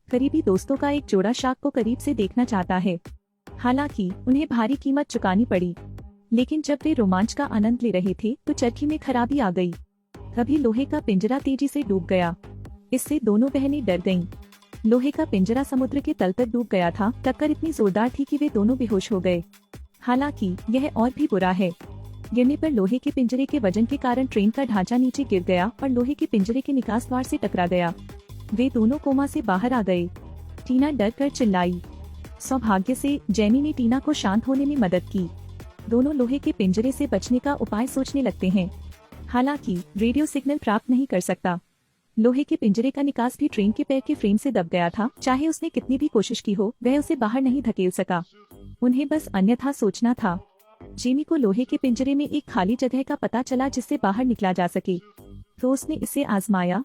करीबी दोस्तों का एक जोड़ा शार्क को करीब से देखना चाहता है। हालांकि उन्हें भारी कीमत चुकानी पड़ी, लेकिन जब वे रोमांच का आनंद ले रहे थे तो चरखी में खराबी आ गई। तभी लोहे का पिंजरा तेजी से डूब गया। इससे दोनों बहनें डर गईं। लोहे का पिंजरा समुद्र के तल तक डूब गया था। टक्कर इतनी जोरदार थी कि वे दोनों बेहोश हो गए। हालांकि यह और भी बुरा है। गिरने पर लोहे के पिंजरे के वजन के कारण ट्रेन का ढांचा नीचे गिर गया और लोहे के पिंजरे के निकास द्वार से टकरा गया। वे दोनों कोमा से बाहर आ गए। टीना डर कर चिल्लाई। सौभाग्य से जेमी ने टीना को शांत होने में मदद की। दोनों लोहे के पिंजरे से बचने का उपाय सोचने लगते हैं। हालांकि रेडियो सिग्नल प्राप्त नहीं कर सकता। लोहे के पिंजरे का निकास भी ट्रेन के पैर के फ्रेम से दब गया था। चाहे उसने कितनी भी कोशिश की हो, वह उसे बाहर नहीं धकेल सका। उन्हें बस अन्यथा सोचना था। जेमी को लोहे के पिंजरे में एक खाली जगह का पता चला जिससे बाहर निकला जा सके, तो उसने इसे आजमाया,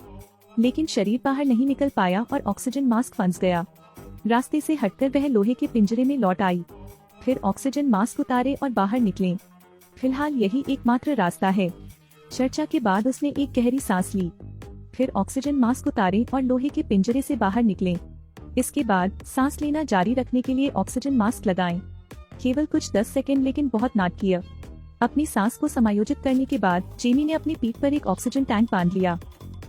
लेकिन शरीर बाहर नहीं निकल पाया और ऑक्सीजन मास्क फंस गया। रास्ते से हटकर वह लोहे के पिंजरे में लौट आई। फिर ऑक्सीजन मास्क उतारे और बाहर निकले। फिलहाल यही एकमात्र रास्ता है। चर्चा के बाद उसने एक गहरी सांस ली। फिर ऑक्सीजन मास्क उतारे और लोहे के पिंजरे से बाहर निकले। इसके बाद सांस लेना जारी रखने के लिए ऑक्सीजन मास्क लगाएं। केवल कुछ 10 सेकंड, लेकिन बहुत नाटकीय। अपनी सांस को समायोजित करने के बाद जेमी ने अपनी पीठ पर एक ऑक्सीजन टैंक बांध लिया।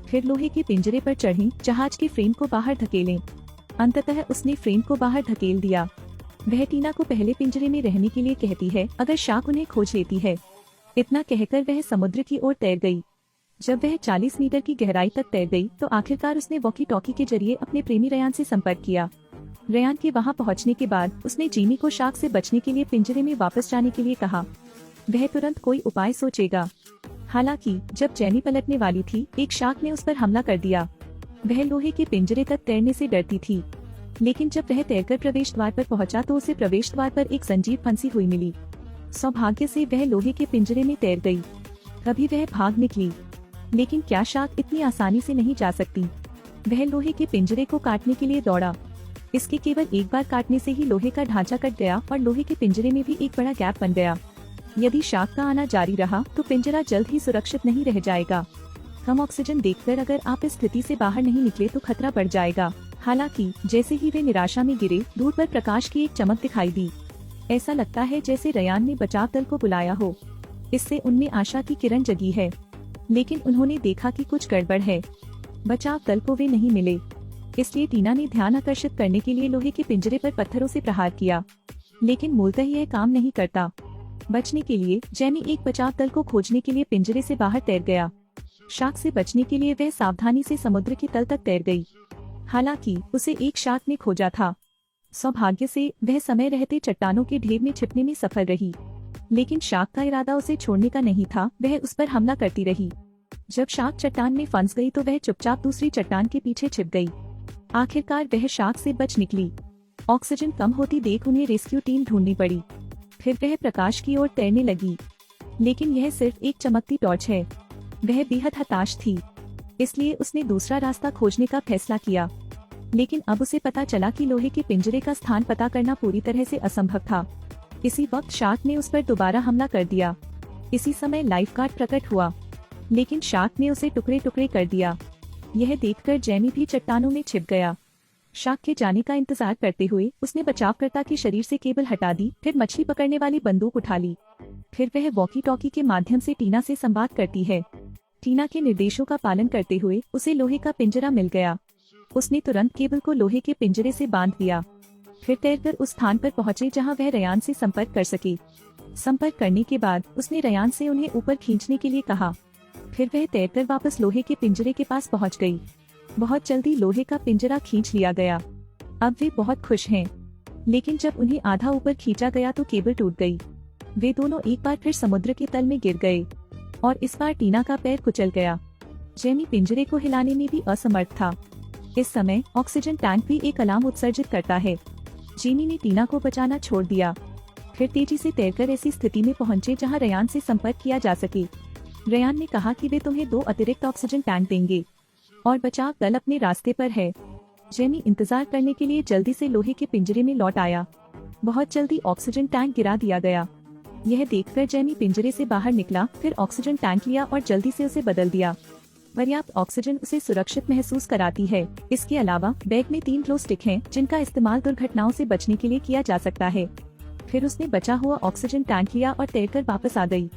फिर लोहे के पिंजरे पर चढ़ी, जहाज के फ्रेम को बाहर धकेलें। अंततः उसने फ्रेम को बाहर धकेल दिया। वह टीना को पहले पिंजरे में रहने के लिए कहती है अगर शार्क उन्हें खोज लेती है। इतना कहकर वह समुद्र की ओर तैर गई। जब वह 40 मीटर की गहराई तक तैर गई तो आखिरकार उसने वॉकी टॉकी के जरिए अपने प्रेमी रयान से संपर्क किया। रयान के वहां पहुंचने के बाद उसने जेमी को शार्क से बचने के लिए पिंजरे में वापस जाने के लिए कहा। वह तुरंत कोई उपाय सोचेगा। हालांकि जब जेमी पलटने वाली थी, एक शार्क ने उस पर हमला कर दिया। वह लोहे के पिंजरे तक तैरने से डरती थी, लेकिन जब वह तैरकर प्रवेश द्वार पर पहुंचा तो उसे प्रवेश द्वार पर एक जंजीर फंसी हुई मिली। सौभाग्य से वह लोहे के पिंजरे में तैर गई। तभी वह भाग निकली, लेकिन क्या शार्क इतनी आसानी से नहीं जा सकती। वह लोहे के पिंजरे को काटने के लिए दौड़ा। इसके केवल एक बार काटने से ही लोहे का ढांचा कट गया और लोहे के पिंजरे में भी एक बड़ा गैप बन गया। यदि शार्क का आना जारी रहा तो पिंजरा जल्द ही सुरक्षित नहीं रह जाएगा। कम ऑक्सीजन देखकर अगर आप इस स्थिति से बाहर नहीं निकले तो खतरा बढ़ जाएगा। हालांकि जैसे ही वे निराशा में गिरे, दूर पर प्रकाश की एक चमक दिखाई दी। ऐसा लगता है जैसे रयान ने बचाव दल को बुलाया हो। इससे उनमें आशा की किरण जगी है, लेकिन उन्होंने देखा कि कुछ गड़बड़ है। बचाव दल को वे नहीं मिले। इसलिए टीना ने ध्यान आकर्षित करने के लिए लोहे के पिंजरे पर पत्थरों से प्रहार किया, लेकिन मूलतः यह काम नहीं करता। बचने के लिए जेमी एक बचाव दल को खोजने के लिए पिंजरे से बाहर तैर गया। शार्क से बचने के लिए वह सावधानी से समुद्र के तल तक तैर गई। हालांकि उसे एक शार्क ने खोजा था। सौभाग्य से वह समय रहते चट्टानों के ढेर में छिपने में सफल रही, लेकिन शार्क का इरादा उसे छोड़ने का नहीं था। वह उस पर हमला करती रही। जब शार्क चट्टान में फंस गई तो वह चुपचाप दूसरी चट्टान के पीछे छिप गई। आखिरकार वह शार्क से बच निकली। ऑक्सीजन कम होती देख उन्हें रेस्क्यू टीम ढूंढनी पड़ी। फिर वह प्रकाश की ओर तैरने लगी, लेकिन यह सिर्फ एक चमकती टॉर्च है। वह बेहद हताश थी, इसलिए उसने दूसरा रास्ता खोजने का फैसला किया। लेकिन अब उसे पता चला कि लोहे के पिंजरे का स्थान पता करना पूरी तरह से असंभव था। इसी वक्त शार्क ने उस पर दोबारा हमला कर दिया। इसी समय लाइफगार्ड प्रकट हुआ, लेकिन शार्क ने उसे टुकड़े टुकड़े कर दिया। यह देखकर जेमी भी चट्टानों में छिप गया। शार्क के जाने का इंतजार करते हुए उसने बचावकर्ता के शरीर से केबल हटा दी। फिर मछली पकड़ने वाली बंदूक उठा ली। फिर वह वॉकी टॉकी के माध्यम से टीना से संवाद करती है। टीना के निर्देशों का पालन करते हुए उसे लोहे का पिंजरा मिल गया। उसने तुरंत केबल को लोहे के पिंजरे से बांध दिया। फिर तैरकर उस स्थान पर पहुंचे जहां वह रयान से संपर्क कर सके। संपर्क करने के बाद उसने रयान से उन्हें ऊपर खींचने के लिए कहा। फिर वह तैरकर वापस लोहे के पिंजरे के पास पहुंच गई। बहुत जल्दी लोहे का पिंजरा खींच लिया गया। अब वे बहुत खुश हैं, लेकिन जब उन्हें आधा ऊपर खींचा गया तो केबल टूट गई। वे दोनों एक बार फिर समुद्र के तल में गिर गए और इस बार टीना का पैर कुचल गया। जेमी पिंजरे को हिलाने में भी असमर्थ था। इस समय ऑक्सीजन टैंक भी एक अलार्म उत्सर्जित करता है। जेमी ने टीना को बचाना छोड़ दिया। फिर तेजी से तैरकर ऐसी स्थिति में पहुंचे जहां रयान से संपर्क किया जा सके। रयान ने कहा कि वे तुम्हें 2 अतिरिक्त ऑक्सीजन टैंक देंगे और बचाव दल अपने रास्ते पर है। जेमी इंतजार करने के लिए जल्दी से लोहे के पिंजरे में लौट आया। बहुत जल्दी ऑक्सीजन टैंक गिरा दिया गया। यह देखकर जेमी पिंजरे से बाहर निकला, फिर ऑक्सीजन टैंक लिया और जल्दी से उसे बदल दिया। पर्याप्त ऑक्सीजन उसे सुरक्षित महसूस कराती है। इसके अलावा बैग में 3 ग्लो स्टिक हैं, जिनका इस्तेमाल दुर्घटनाओं से बचने के लिए किया जा सकता है। फिर उसने बचा हुआ ऑक्सीजन टैंक लिया और तैरकर वापस आ गई।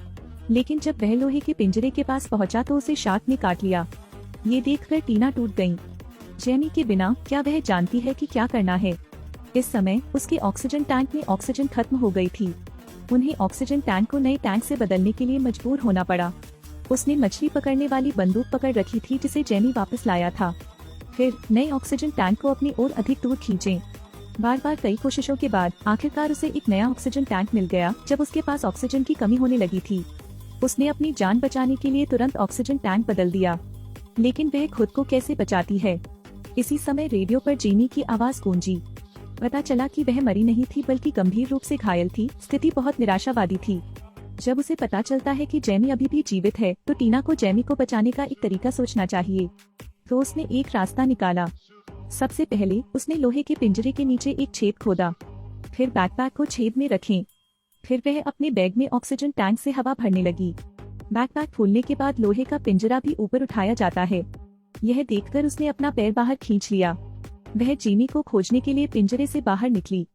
लेकिन जब वह लोहे के पिंजरे के पास पहुंचा तो उसे शार्क ने काट लिया। ये देखकर टीना टूट गई। जेनी के बिना क्या वह जानती है कि क्या करना है। इस समय उसके ऑक्सीजन टैंक में ऑक्सीजन खत्म हो गई थी। उन्हें ऑक्सीजन टैंक को नए टैंक से बदलने के लिए मजबूर होना पड़ा। उसने मछली पकड़ने वाली बंदूक पकड़ रखी थी जिसे जेनी वापस लाया था। फिर नए ऑक्सीजन टैंक को अपनी ओर अधिक दूर खींचे। बार बार कई कोशिशों के बाद आखिरकार उसे एक नया ऑक्सीजन टैंक मिल गया। जब उसके पास ऑक्सीजन की कमी होने लगी थी, उसने अपनी जान बचाने के लिए तुरंत ऑक्सीजन टैंक बदल दिया। लेकिन वह खुद को कैसे बचाती है? इसी समय रेडियो पर जेनी की आवाज गूंजी। पता चला कि वह मरी नहीं थी बल्कि गंभीर रूप से घायल थी। स्थिति बहुत निराशावादी थी। जब उसे पता चलता है कि जेमी अभी भी जीवित है, तो टीना को जेमी को बचाने का एक तरीका सोचना चाहिए। तो उसने एक रास्ता निकाला। सबसे पहले उसने लोहे के पिंजरे के नीचे एक छेद खोदा। फिर बैकपैक को छेद में रखें। फिर वह अपने बैग में ऑक्सीजन टैंक से हवा भरने लगी। बैकपैक खोलने के बाद लोहे का पिंजरा भी ऊपर उठाया जाता है। यह देखकर उसने अपना पैर बाहर खींच लिया। वह जेमी को खोजने के लिए पिंजरे से बाहर निकली।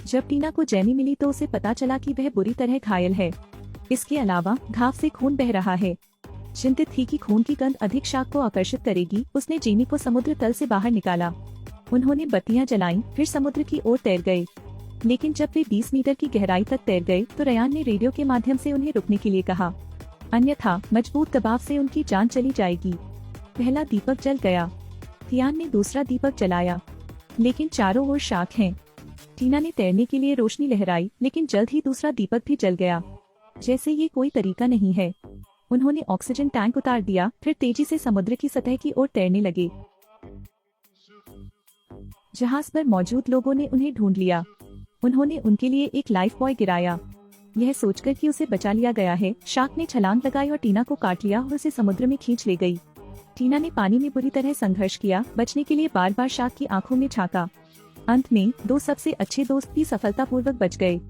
जब टीना को जेमी मिली तो उसे पता चला कि वह बुरी तरह घायल है। इसके अलावा घाव से खून बह रहा है। चिंतित थी कि खून की गंध अधिक शार्क को आकर्षित करेगी, उसने जेमी को समुद्र तल से बाहर निकाला। उन्होंने बत्तियां जलाईं, फिर समुद्र की ओर तैर गए। लेकिन जब वे 20 मीटर की गहराई तक तैर गए तो रयान ने रेडियो के माध्यम से उन्हें रुकने के लिए कहा, अन्यथा मजबूत दबाव से उनकी जान चली जाएगी। पहला दीपक जल गया। थियान ने दूसरा दीपक जलाया, लेकिन चारों ओर शार्क हैं। टीना ने तैरने के लिए रोशनी लहराई, लेकिन जल्द ही दूसरा दीपक भी जल गया। जैसे ये कोई तरीका नहीं है। उन्होंने ऑक्सीजन टैंक उतार दिया, फिर तेजी से समुद्र की सतह की ओर तैरने लगे। जहाज पर मौजूद लोगों ने उन्हें ढूंढ लिया। उन्होंने उनके लिए एक लाइफ बॉय गिराया। यह सोचकर कि उसे बचा लिया गया है, शार्क ने छलांग लगाई और टीना को काट लिया और उसे समुद्र में खींच ले गई। टीना ने पानी में बुरी तरह संघर्ष किया, बचने के लिए बार बार शार्क की आंखों में झांका। अंत में 2 सबसे अच्छे दोस्त भी सफलतापूर्वक बच गए।